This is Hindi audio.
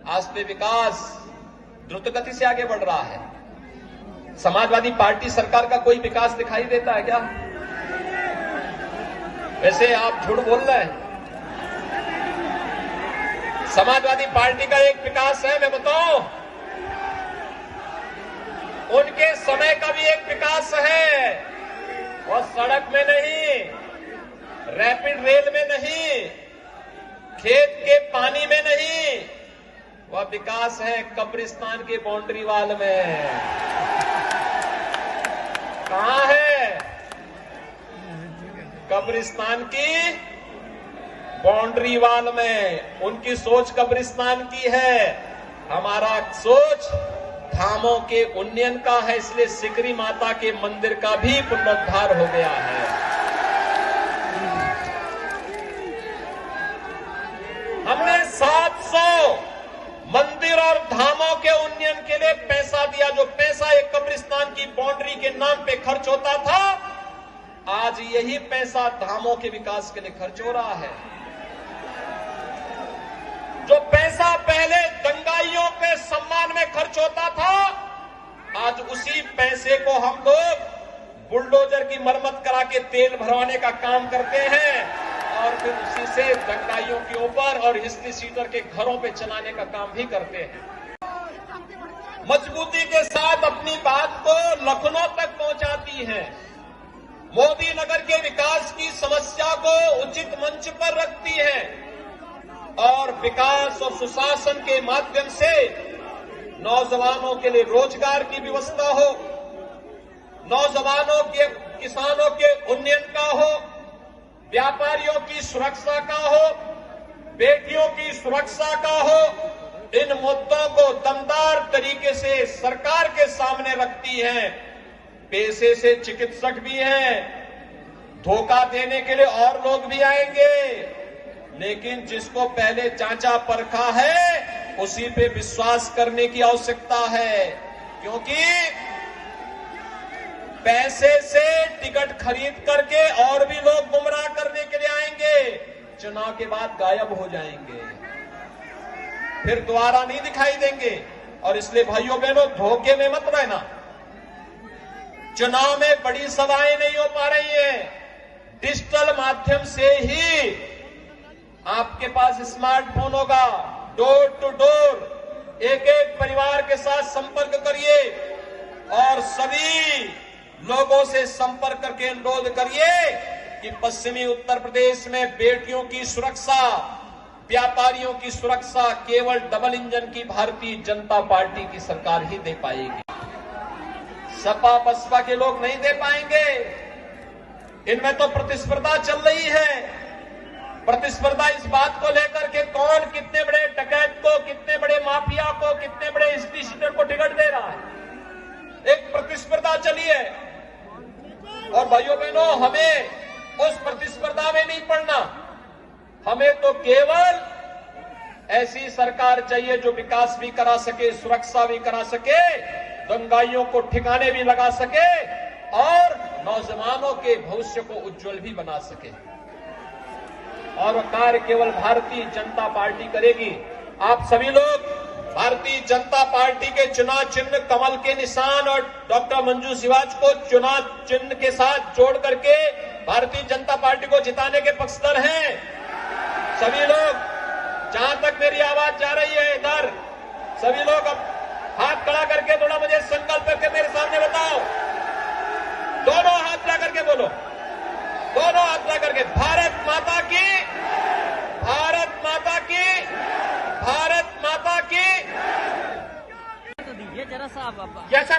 आज पे विकास द्रुत गति से आगे बढ़ रहा है। समाजवादी पार्टी सरकार का कोई विकास दिखाई देता है क्या? वैसे आप झूठ बोल रहे हैं। समाजवादी पार्टी का एक विकास है, मैं बताऊं, उनके समय का भी एक विकास है, और सड़क में नहीं, रैपिड रेल में नहीं, खेत के पानी में नहीं, वह विकास है कब्रिस्तान के बाउंड्री वाल में। कहां है? कब्रिस्तान की बाउंड्री वाल में। उनकी सोच कब्रिस्तान की है, हमारा सोच धामों के उन्नयन का है। इसलिए सिकरी माता के मंदिर का भी पुनरुद्धार हो गया है। हमने 700 मंदिर और धामों के उन्नयन के लिए पैसा दिया। जो पैसा एक कब्रिस्तान की बाउंड्री के नाम पे खर्च होता था, आज यही पैसा धामों के विकास के लिए खर्च हो रहा है। जो पैसा पहले दंगाइयों के सम्मान में खर्च होता था, आज उसी पैसे को हम लोग बुलडोजर की मरम्मत करा के तेल भरवाने का काम करते हैं, और फिर उसी से दंगाइयों के ऊपर और हिस्ट्री सीटर के घरों पे चलाने का काम भी करते हैं। मजबूती के साथ अपनी बात को लखनऊ तक पहुंचाती है। मोदी नगर के विकास की समस्या को उचित मंच पर रखती है, और विकास और सुशासन के माध्यम से नौजवानों के लिए रोजगार की व्यवस्था हो, नौजवानों के, किसानों के उन्नयन का हो, व्यापारियों की सुरक्षा का हो, बेटियों की सुरक्षा का हो। इन मुद्दों को दमदार तरीके से सरकार के सामने रखती है। पैसे से चिकित्सक भी हैं, धोखा देने के लिए और लोग भी आएंगे, लेकिन जिसको पहले जांचा परखा है उसी पे विश्वास करने की आवश्यकता है। क्योंकि पैसे से टिकट खरीद करके और भी लोग गुमराह करने के लिए आएंगे, चुनाव के बाद गायब हो जाएंगे, फिर दोबारा नहीं दिखाई देंगे। और इसलिए भाइयों बहनों, धोखे में मत रहना। चुनाव में बड़ी सभाएं नहीं हो पा रही है, डिजिटल माध्यम से ही आपके पास स्मार्टफोन होगा, डोर टू डोर एक एक परिवार के साथ संपर्क करिए और सभी लोगों से संपर्क करके अनुरोध करिए कि पश्चिमी उत्तर प्रदेश में बेटियों की सुरक्षा, व्यापारियों की सुरक्षा केवल डबल इंजन की भारतीय जनता पार्टी की सरकार ही दे पाएगी। सपा बसपा के लोग नहीं दे पाएंगे। इनमें तो प्रतिस्पर्धा चल रही है। प्रतिस्पर्धा इस बात को लेकर के कौन कितने बड़े डकैत को, कितने बड़े माफिया को, कितने बड़े हिस्ट्री सीटर को टिकट दे रहा है। एक प्रतिस्पर्धा चली है, और भाइयों बहनों, हमें उस प्रतिस्पर्धा में नहीं पड़ना। हमें तो केवल ऐसी सरकार चाहिए जो विकास भी करा सके, सुरक्षा भी करा सके, दंगाइयों को ठिकाने भी लगा सके, और नौजवानों के भविष्य को उज्जवल भी बना सके। और कार्य केवल भारतीय जनता पार्टी करेगी। आप सभी लोग भारतीय जनता पार्टी के चुनाव चिन्ह कमल के निशान और डॉक्टर मंजू सिवाच को चुनाव चिन्ह के साथ जोड़ करके भारतीय जनता पार्टी को जिताने के पक्षधर हैं। सभी लोग, जहां तक मेरी आवाज जा रही है इधर, सभी लोग अब हाथ खड़ा करके थोड़ा मुझे संकल्प करके मेरे सामने बताओ। दोनों हाथ ला करके बोलो, दोनों हाथ ला करके, भारत माता की, भारत माता की, भारत माता की। तो दीजिए जरा सा आप। जैसा